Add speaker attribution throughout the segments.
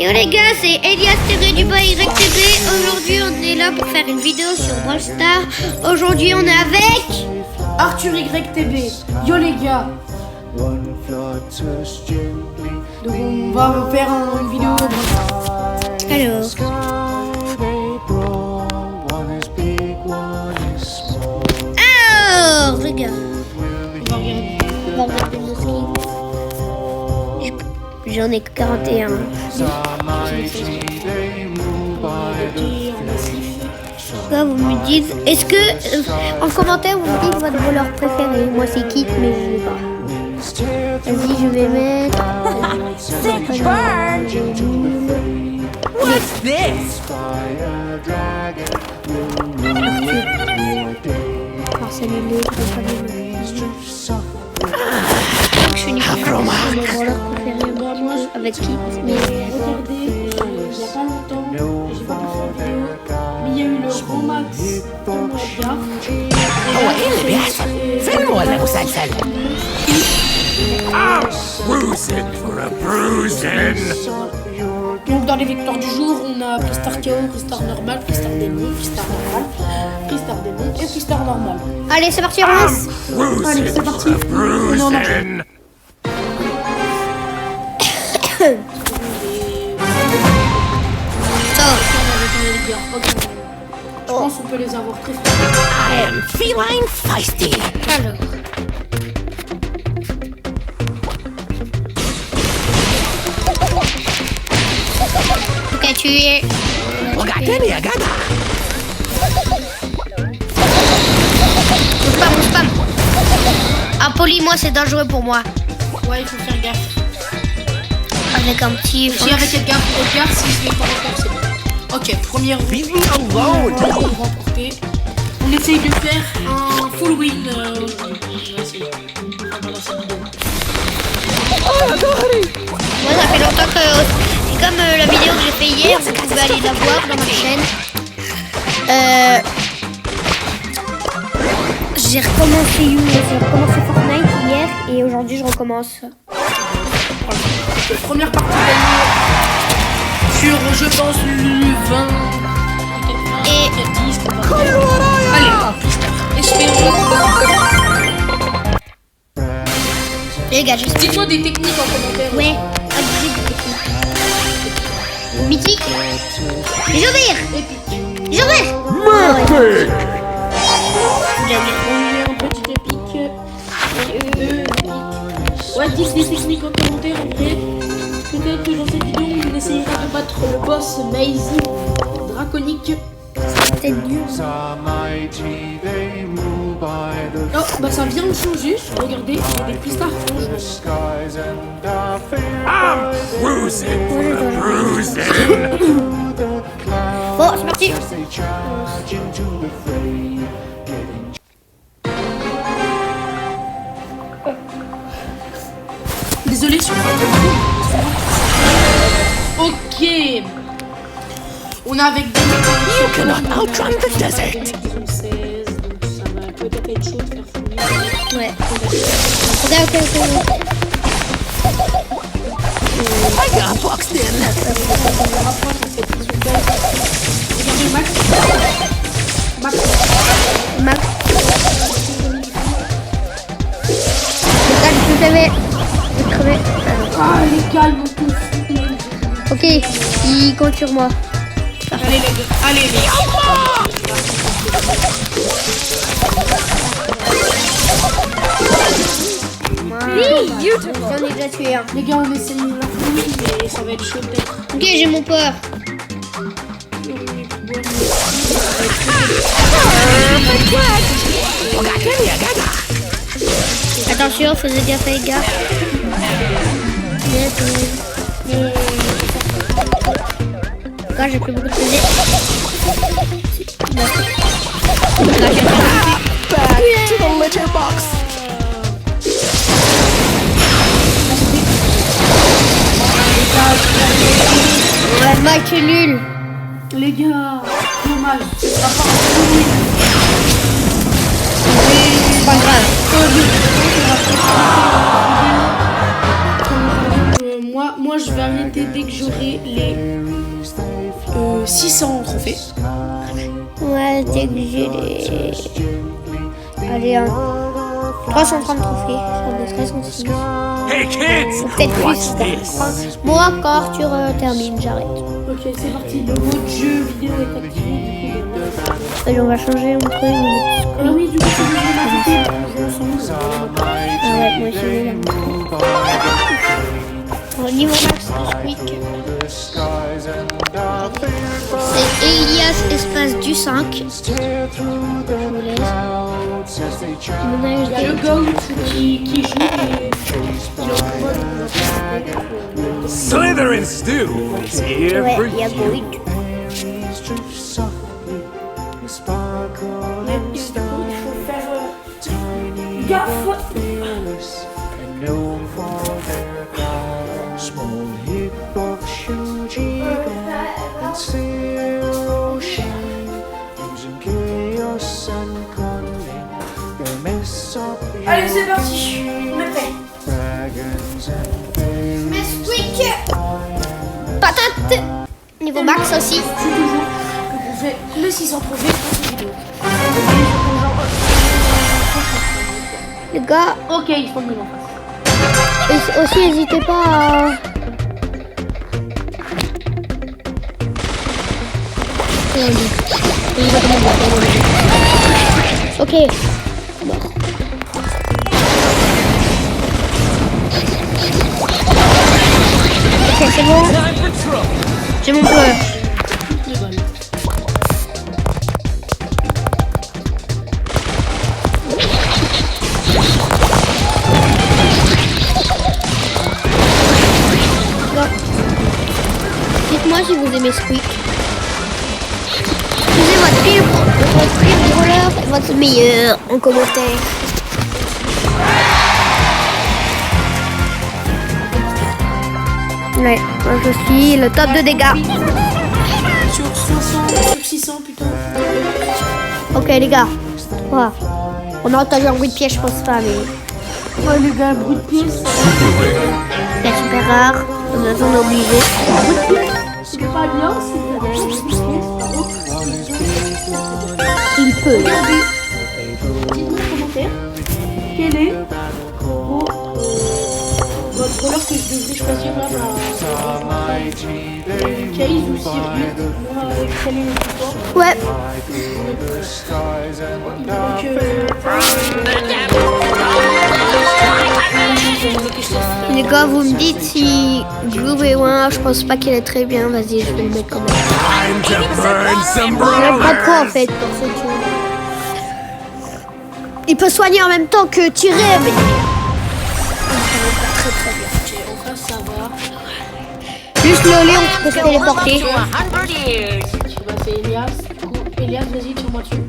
Speaker 1: Yo les gars, c'est Elias YTB. Aujourd'hui on est là pour faire une vidéo sur Brawl Stars. Aujourd'hui on est avec
Speaker 2: Arthur YTB. Yo les gars. Donc on va faire une vidéo.
Speaker 1: Alors les gars, on va regarder nos skins. J'en ai que 41. Là, vous me dites, est-ce que en commentaire vous me dites votre voleur préféré? Moi c'est Kit, mais je sais pas. Vas-y, je vais mettre.
Speaker 3: What's this?
Speaker 1: Je suis une mon voleur préféré avec Kit, mais
Speaker 2: Regardez, il n'y a pas longtemps, j'ai pas pu faire vidéo, mais il y a eu le grand max comme Edgar.
Speaker 3: هو ايه اللي بيحصل؟ فيلم ولا مسلسل؟ Bruising for a bruising.
Speaker 2: Donc dans les victoires du jour, on a Freestar KO, Freestar normal, Freestar démon, Freestar normal, Freestar démon et Freestar normal.
Speaker 1: allez, c'est parti, on lance.
Speaker 2: Allez, c'est parti. On est en argent. Je pense qu'on peut les avoir très forts.
Speaker 3: I am feline feisty.
Speaker 1: Alors. Ok, tu es.
Speaker 3: وجعتني يا جدع.
Speaker 1: On spam. Ah, Poli, moi, c'est dangereux pour moi.
Speaker 2: Ouais, il faut faire gaffe.
Speaker 1: Avec un petit.
Speaker 2: Si avec Edgar, si je vais pas refaire, c'est bon. Ok, première roue.
Speaker 3: Leave me alone.
Speaker 2: Remporté. On essaye de faire un full win. On va essayer. Pendant cette vidéo.
Speaker 1: Moi, ça fait longtemps que. C'est comme la vidéo que j'ai fait hier, vous pouvez aller la voir dans ma chaîne. J'ai recommencé Fortnite hier et aujourd'hui je recommence.
Speaker 2: Première partie gagnée sur, je pense, le 20.
Speaker 1: Et
Speaker 2: 10, allez, espérons.
Speaker 1: les gars, juste.
Speaker 2: Dites-moi des techniques en commentaire.
Speaker 1: Ouais, abusé de technique. Mythique. Les ouvrir.
Speaker 2: Épique.
Speaker 1: Les ouvrir.
Speaker 2: On a un petit épique. Ouais, dites des techniques en commentaire en vrai. Peut-être que dans cette vidéo, on essayera de battre le boss Maisie draconique.
Speaker 1: C'est peut-être dur.
Speaker 2: Oh, bah ça vient de changer. Regardez, il y a des Freestar rouges.
Speaker 3: I'm bruising for a bruising.
Speaker 1: Bon, c'est parti.
Speaker 2: Désolé sur ok. On a avec des
Speaker 3: You cannot outrun the desert.
Speaker 2: donc ça va peut-être être chaud de faire fouiller.
Speaker 1: Ouais. Ok.
Speaker 3: I got boxed in.
Speaker 2: Regardez Max.
Speaker 1: Max. Je vais crever.
Speaker 2: Ah les gars, ils m'ont tous foutu.
Speaker 1: Ok, il compte sur moi.
Speaker 2: Allez les gars, allez les gars.
Speaker 1: J'en ai déjà tué un.
Speaker 2: Les gars, on essaye la fouille, mais ça va être chaud peut-être.
Speaker 1: Ok, j'ai mon peur.
Speaker 3: وجعتني يا جدع.
Speaker 1: Attention, faisez gaffe avec gaffe. Là, j'ai plus beaucoup de plaisir.
Speaker 3: Back to the litter box.
Speaker 1: Ouais, match nul.
Speaker 2: Les gars, dommage. Ça va pas un fouille.
Speaker 1: C'est pas grave.
Speaker 2: Moi je vais arrêter dès que j'aurai les 600 trophées.
Speaker 1: Ouais, dès que j'ai les... Allez, 330 trophées. Ça me stresse aussi.
Speaker 3: Hey kids!
Speaker 1: Ou peut-être plus. Moi, quand Arthur termine, j'arrête.
Speaker 2: Ok, c'est parti. Le mode jeu vidéo est activé.
Speaker 1: Allez, on va changer un peu.
Speaker 2: Ah oui, du coup, c'est le jeu
Speaker 1: Ah ouais, moi aussi, je vais la Au niveau max de Squeak, c'est Elias espace du 5. Je vous laisse. Mon âge
Speaker 2: Il y a le Goat qui joue et qui envoie le
Speaker 3: Slytherin Stew is here
Speaker 1: Ouais,
Speaker 3: for
Speaker 1: il y a
Speaker 3: you.
Speaker 1: Goat.
Speaker 2: Mais du coup, il faut faire gaffe. Allez, c'est parti. On est prêt.
Speaker 1: Mais Squeak patate. Niveau max aussi.
Speaker 2: Je suis toujours que vous faites les 600 trophées pour cette vidéo.
Speaker 1: Les gars,
Speaker 2: Ok, il faut que je m'en fasse.
Speaker 1: et aussi n'hésitez pas à... Ok. Bon. Ok, c'est bon. J'ai mon pleur.
Speaker 2: Les balles.
Speaker 1: Dites-moi si vous aimez Squeak. Excusez votre pire roller et votre meilleur en commentaire. Ouais, moi je suis le top de dégâts.
Speaker 2: Sur 500, sur 600 putain.
Speaker 1: Ok les gars, voilà. On a entendu un bruit de piège, je pense pas, mais
Speaker 2: Ouais, les gars, bruit de pièce.
Speaker 1: c'est super rare. On est obligé.
Speaker 2: C'est pas bien, c'est pas bien.
Speaker 1: Il peut.
Speaker 2: Regardez. Dites-moi en commentaire quel est votre roller que je devrais choisir là. Case ou Sirius. Moi, quel est le plus fort.
Speaker 1: Ouais. Les gars, vous me dites si Blue et moi, je pense pas qu'il est très bien. Vas-y, je vais le mettre quand même.
Speaker 3: Time to burn some
Speaker 1: Même pas de
Speaker 3: brothers.
Speaker 1: quoi en fait pour ceux qui... Il peut soigner en même temps que tirer, mais...
Speaker 2: Très très bien. En face, ça va.
Speaker 1: Juste le Léon qui peut se téléporter.
Speaker 3: To 100 years.
Speaker 2: Bah, c'est Elias. Du coup, Elias, vas-y, tire-moi dessus.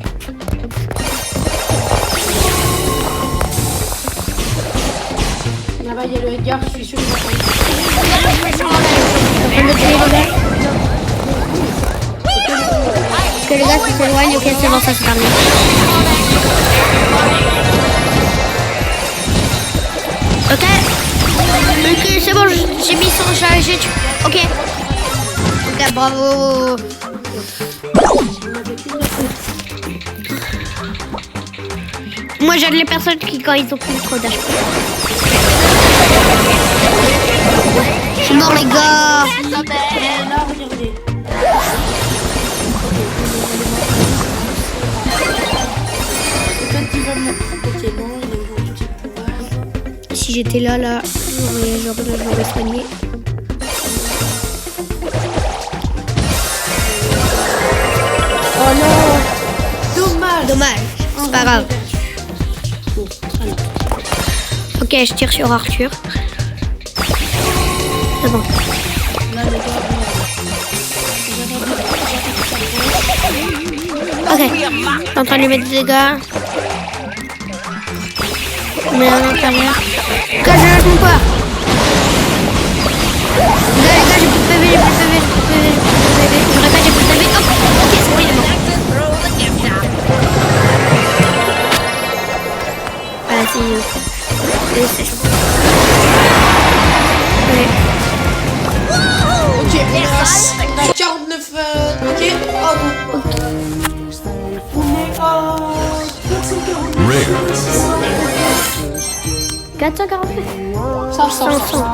Speaker 2: Là-bas, il y a le Edgar, je suis sûr qu'il va prendre.
Speaker 1: Parce que les gars qui s'éloignent, ok, c'est bon, ça se termine. Ok. Ok, c'est bon, j'ai mis son chargé. Ok. Ok, bravo. Moi, j'aide les personnes qui, quand ils ont plus trop d'âge. Je suis mort, les gars.
Speaker 2: Là, regardez. Peut-être qu'il va me... Ok, non, il est au petit pouvoir.
Speaker 1: Si j'étais là, j'aurais soigné. Oh non.
Speaker 2: Dommage.
Speaker 1: Dommage. C'est pas grave.
Speaker 2: Bon, allez.
Speaker 1: Ok, je tire sur Arthur. C'est bon.
Speaker 2: Là, les gars,
Speaker 1: Ok. Je suis en train de lui mettre des dégâts. Mais à l'intérieur. Ok, je lâche mon poids. Les gars, j'ai plus de PV, j'ai plus de PV, j'ai plus de PV, j'ai plus de PV. Je répète, j'ai plus de PV. Hop. Ok, c'est bon, il est mort. Ah, si. Allez.
Speaker 4: rare.
Speaker 1: 449.
Speaker 2: 500.
Speaker 1: 500.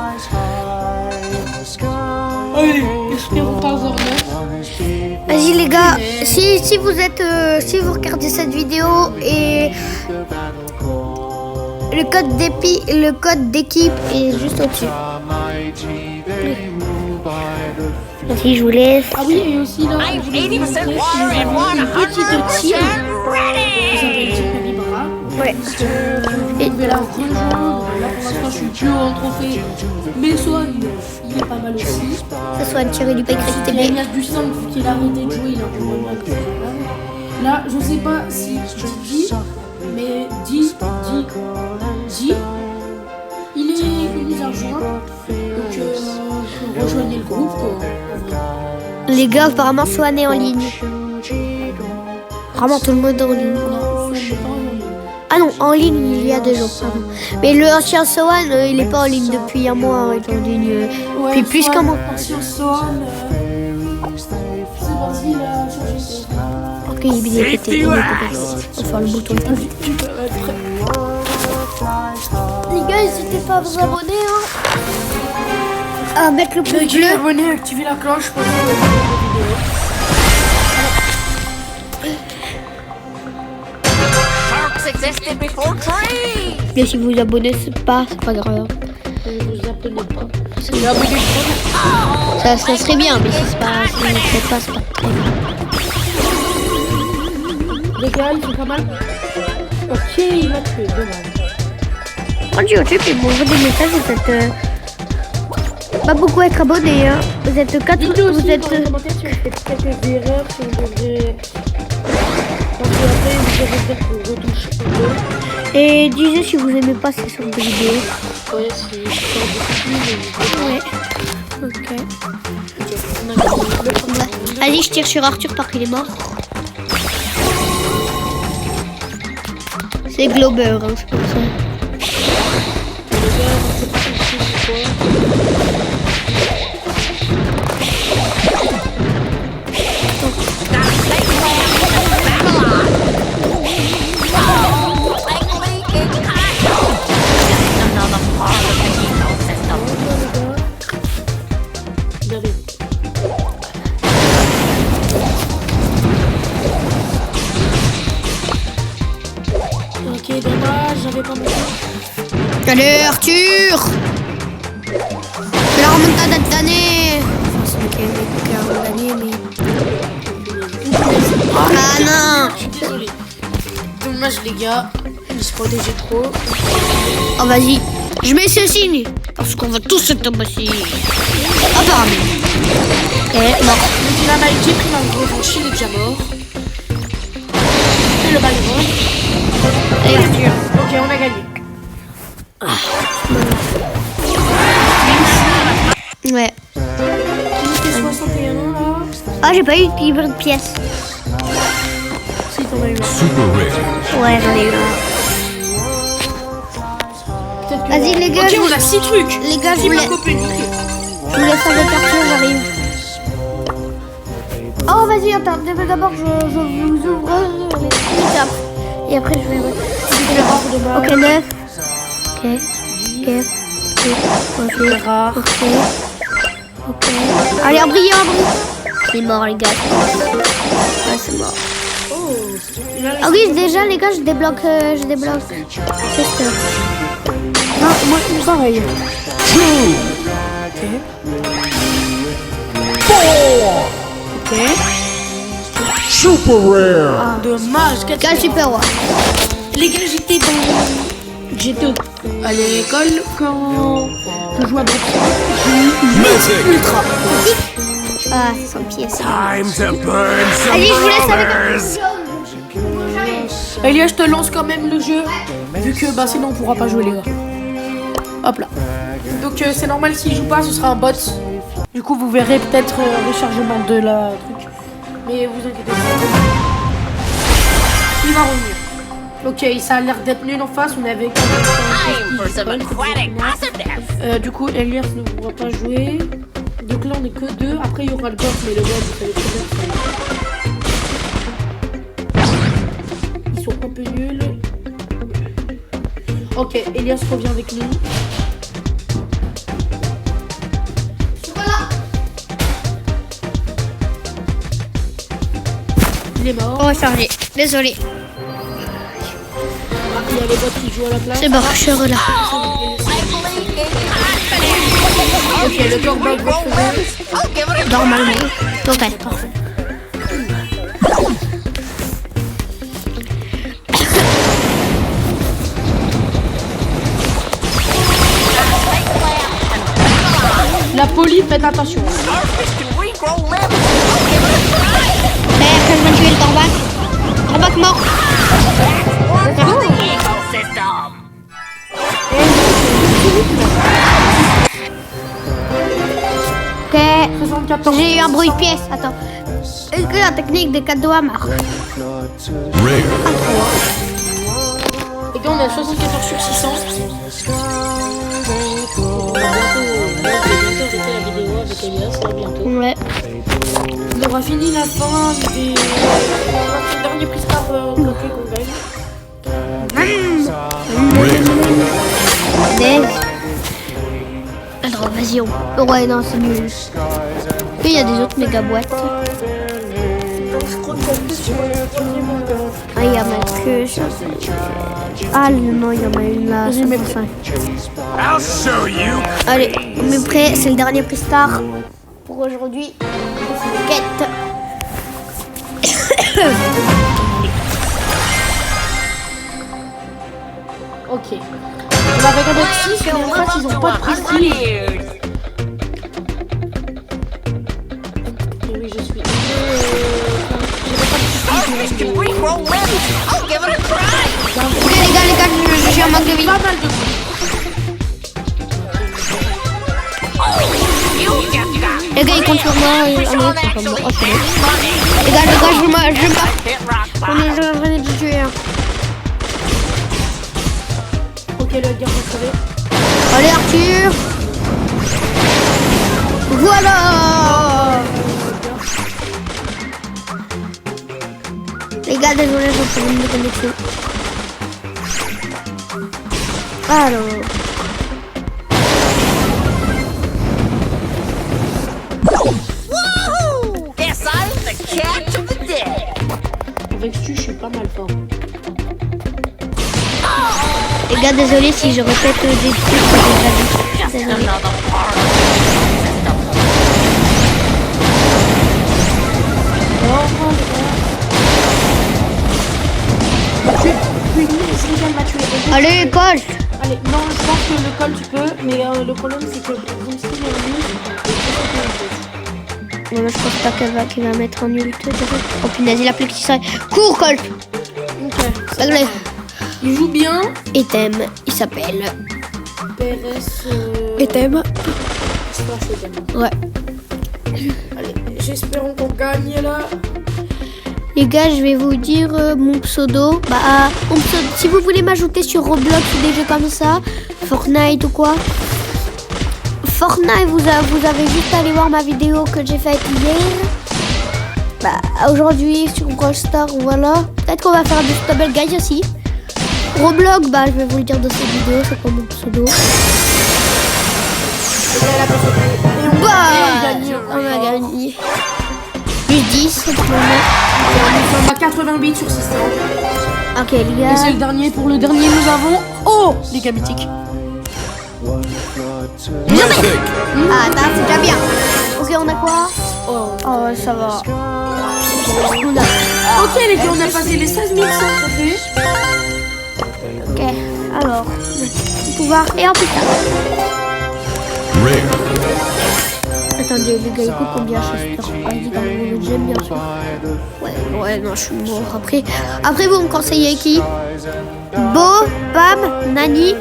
Speaker 2: Allez, espérons pas avoir 9.
Speaker 1: Vas-y les gars, si vous êtes, si vous regardez cette vidéo et le code d'équipe est juste au-dessus. Vas-y, je vous laisse.
Speaker 2: Ah oui, et aussi là, je voulais vous montrer, nous avons une petite team qui s'appelle Team Libra.
Speaker 1: Ouais.
Speaker 2: Vous pouvez la rejoindre. Là pour l'instant, je suis plus en trophée. Mais Swan, il est pas mal aussi.
Speaker 1: Ça soit tiré du paquet
Speaker 2: Il
Speaker 1: TV.
Speaker 2: y a du sang vu qu'il a arrêté de jouer, il a un peu moins de. Là, je sais pas si je dis, mais dis, il nous a rejoint. Donc, rejoignez le groupe, quoi.
Speaker 1: Les gars, apparemment, Swan est en ligne. Vraiment, tout le monde est en ligne.
Speaker 2: Non, Swan n'est pas en ligne.
Speaker 1: Ah non, en ligne, il y a 2 jours, pardon. Mais le ancien Swan, il est pas en ligne depuis un mois. Il est en ligne depuis plus
Speaker 2: Swan,
Speaker 1: qu'un mois.
Speaker 2: ancien Swan, c'est parti, il a changé de...
Speaker 1: Ok, il est pété. Enfin, le bouton.
Speaker 2: Tu peux être prêt.
Speaker 1: Les gars, n'hésitez pas à vous abonner. À mettre le pouce bleu.
Speaker 2: Abonnez, activez la cloche pour les vidéos.
Speaker 3: Sharks existed before trees.
Speaker 1: Mais si vous vous abonnez, c'est pas grave.
Speaker 2: Ne vous abonnez pas.
Speaker 1: Ça serait bien, mais si c'est pas, si vous ne faites pas, c'est pas très bien.
Speaker 2: Les gars, ils sont pas mal. Ok, il m'a tué, dommage.
Speaker 1: Quand je YouTube, ils m'envoient des messages, vous êtes pas beaucoup à être abonnés. Hein. Vous êtes 4,
Speaker 2: Dites-nous aussi
Speaker 1: vous êtes.
Speaker 2: dans les commentaires si vous faites quelques erreurs, si vous devez... Quand vous devez pour retoucher un peu.
Speaker 1: Et disez si vous aimez pas ces sortes de vidéos.
Speaker 2: Ouais, c'est beaucoup plus.
Speaker 1: Ouais. Ok. Vas-y, je tire sur Arthur parce qu'il est mort. C'est Glober, hein, c'est pour ça.
Speaker 2: Ok, dommage, j'avais pas mon...
Speaker 1: Allez, Arthur! C'est la remontada de l'année! Enfin, c'est le qui a remonté, mais... Ah non!
Speaker 2: Je suis désolé. Dommage les gars, ils se protégeaient trop.
Speaker 1: Oh, vas-y. Je mets ce signe. Parce qu'on va tous se tomber ici. Apparemment. Ok, mort.
Speaker 2: Donc il a mal qui pris ma revanche, il est déjà mort. Et le ballon.
Speaker 1: Allez, Arthur.
Speaker 2: Ok, on a gagné.
Speaker 1: Ouais.
Speaker 2: Qui était 61 ans là?
Speaker 1: Ah, j'ai pas eu de pièce.
Speaker 2: Si t'en as eu un.
Speaker 4: Super rare.
Speaker 1: Ouais, j'en ai eu un.
Speaker 2: Peut-être que-
Speaker 1: Vas-y, les gars.
Speaker 2: Ok, on a 6 trucs.
Speaker 1: Les gars, je vous
Speaker 2: Dis-moi
Speaker 1: laisse.
Speaker 2: Copenhague.
Speaker 1: Je vous laisse avec Arthur, j'arrive. Oh, vas-y, attends. D'abord, je vous ouvre les étapes. Et après, je vais... Ok, 9. Ok. Ok. Ok.
Speaker 2: Rare.
Speaker 1: Ok. Ok. Allez, un brillant, C'est mort, les gars. Ouais, c'est mort. Ah oui, déjà, les gars, je débloque. C'est sûr.
Speaker 2: Non, moi, pareil. Ok.
Speaker 4: Super rare.
Speaker 2: Ah, dommage.
Speaker 1: Quel super roi.
Speaker 2: Les gars, j'étais à l'école quand je jouais à boxe.
Speaker 4: Mythic.
Speaker 2: Ultra.
Speaker 1: Ah, c'est 100 pièces.
Speaker 4: Time to burn some
Speaker 1: Allez, je vous laisse avec
Speaker 4: brothers.
Speaker 2: Elia, je te lance quand même le jeu. Vu que bah, sinon on pourra pas jouer les gars. Hop là. Donc c'est normal s'il joue pas, ce sera un bot. Du coup vous verrez peut-être rechargement de la truc. Mais vous inquiétez pas. Il va revenir. Ok, ça a l'air d'être nul en face. On est avec
Speaker 3: Time for some aquatic awesomeness.
Speaker 2: du coup, Elias ne pourra pas jouer. Donc là, on est que 2. Après, il y aura le boss, mais le boss, vous savez très bien. Ils sont un peu nuls. Ok, Elias revient avec nous. Il est mort.
Speaker 1: On va charger. Désolé.
Speaker 2: Il y a les bots qui jouent à la place.
Speaker 1: C'est bon, je suis là.
Speaker 2: Ok, le corbeau va trouver.
Speaker 1: Normalement. Ok.
Speaker 2: Parfait. La police, faites attention.
Speaker 1: D'ailleurs, quand je vais tuer le corbac. Corbac mort. Ok.
Speaker 2: 74.
Speaker 1: J'ai eu un bruit de pièce. Attends. Est-ce que la technique des 4 doigts marche?
Speaker 4: Rare.
Speaker 2: Et quand on est à 74 sur 600. On va bientôt arrêter la vidéo avec Elias, là, bientôt.
Speaker 1: Ouais.
Speaker 2: On aura fini la fin des... le dernier prix star qu'on gagne.
Speaker 1: Des. Alors, vas-y, on... Ouais, non, c'est nul. Et il y a des autres méga boîtes. Ah, il y en a que ça. Ah, non, il y en a une là.
Speaker 2: Vas-y, mets
Speaker 1: 5.
Speaker 4: I'll show you.
Speaker 1: Allez, on est prêt. C'est le dernier prix star pour aujourd'hui. Quête.
Speaker 2: Ok. On va regarder 6, mais en face, ils ont pas de prestige. Et oui, je suis...
Speaker 1: Ok, les gars, j'ai un manque de vie.
Speaker 2: Pas mal de
Speaker 1: Les gars, ils comptent sur moi. Ah non, ils comptent sur moi. Oh, c'est bon. Les gars, je me bats. On est en train de tuer.
Speaker 2: Ok, le gars va crever.
Speaker 1: Allez, Arthur. Voilà. Les gars, désolé, j'ai un problème de connexion. Alors.
Speaker 2: Avec Stu, je suis pas mal fort.
Speaker 1: Les gars, désolé si je répète des trucs que j'ai déjà dit. Désolé. Allez, colle.
Speaker 2: Allez, non, je pense que le col tu peux, mais le problème c'est que Boomskin est nul.
Speaker 1: Non, je pense pas qu'il va mettre en ult direct. Oh punaise, il a plus que 6 Cours, Colt.
Speaker 2: Ok.
Speaker 1: Réglé.
Speaker 2: Il joue bien.
Speaker 1: Etem, il s'appelle.
Speaker 2: PRS.
Speaker 1: Etem. Ouais.
Speaker 2: Allez, j'espère qu'on gagne là.
Speaker 1: Les gars, je vais vous dire mon pseudo. Si vous voulez m'ajouter sur Roblox ou des jeux comme ça, Fortnite ou quoi. Fortnite, vous avez juste à aller voir ma vidéo que j'ai faite hier. Aujourd'hui sur Brawl Stars, voilà. Peut-être qu'on va faire du Double Guys aussi. Roblox, je vais vous le dire dans cette vidéo, c'est quoi mon pseudo. On a gagné. Plus 10, c'est le moment.
Speaker 2: On a 88 sur 600.
Speaker 1: Ok, les gars.
Speaker 2: Et c'est le dernier. Pour le dernier, nous avons... Oh, les gars mythiques.
Speaker 4: Mythic.
Speaker 1: Ah, c'est déjà bien. Ok, on a quoi?
Speaker 2: Oh.
Speaker 1: Oh, ça va.
Speaker 2: Ok, les gars, on a passé les 16 100 trophées.
Speaker 1: Ok, alors. Pouvoir et en plus tard.
Speaker 4: Rare.
Speaker 1: Attendez, les gars, écoute combien Chester. Vas-y, dans le j'aime bien ça. Ouais, non, je suis mort. Après vous me conseillez qui? Bo, Pam, Nani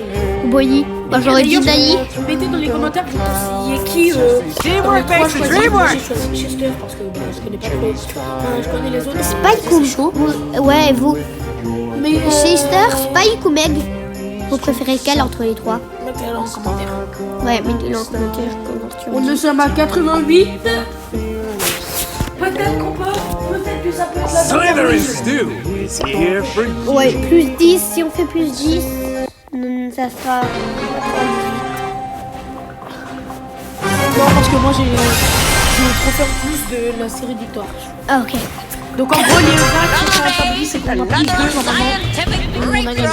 Speaker 1: ou Boyi? Moi, j'aurais dit Nani.
Speaker 2: Mettez dans les commentaires pour conseiller qui. Teamwork makes the dream work. J'ai choisi Chester parce que je connais pas trop. Je connais les autres.
Speaker 1: Spike ou... Ouais, vous.
Speaker 2: Mais
Speaker 1: Chester, Spike ou Meg? Vous préférez quel entre les trois?
Speaker 2: mettez-le en commentaire.
Speaker 1: Ouais, mettez-le en commentaire.
Speaker 2: On ne sommes à 88. Peut-être qu'on peut. Peut-être que ça peut être la
Speaker 4: Slytherin Stew is here for you.
Speaker 1: Ouais, plus 10, si on fait plus 10, ça sera.
Speaker 2: Non, parce que moi j'ai le trophée en plus de la série victoire.
Speaker 1: Ah, ok.
Speaker 2: Donc en gros, les 20 qui sont établis, c'est qu'on a plus 2 normalement. Et on a gagné.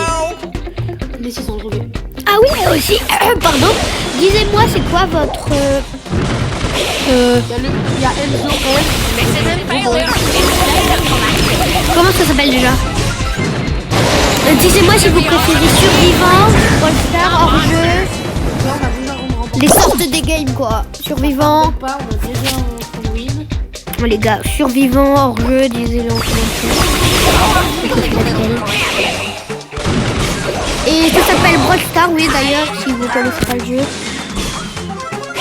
Speaker 2: Les 600 brevets.
Speaker 1: Ah oui, aussi. Pardon. Disez-moi, c'est quoi votre.
Speaker 2: Il y a Enzo L.
Speaker 1: Comment ça s'appelle déjà? Disez-moi si vous préférez survivant, All-Star, hors-jeu. Les sortes des games quoi. Survivant.
Speaker 2: On a déjà un win.
Speaker 1: Bon, les gars, survivant, hors-jeu, disez-le en commentaire. Et ça s'appelle Brawl Stars, oui d'ailleurs, si vous connaissez pas le jeu.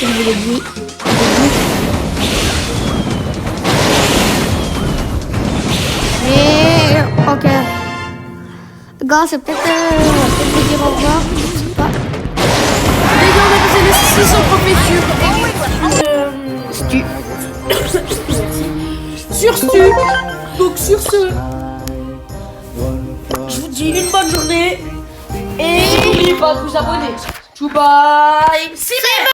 Speaker 1: Je vous l'ai dit. Et ok. Gars, c'est peut-être vous dire au revoir, je sais pas.
Speaker 2: Les gars, on a passé les 600 professures.
Speaker 1: Stu.
Speaker 2: Sur Stu. Donc sur ce, je vous dis une bonne journée. Et n'oubliez pas de vous abonner. Bye.
Speaker 1: C'est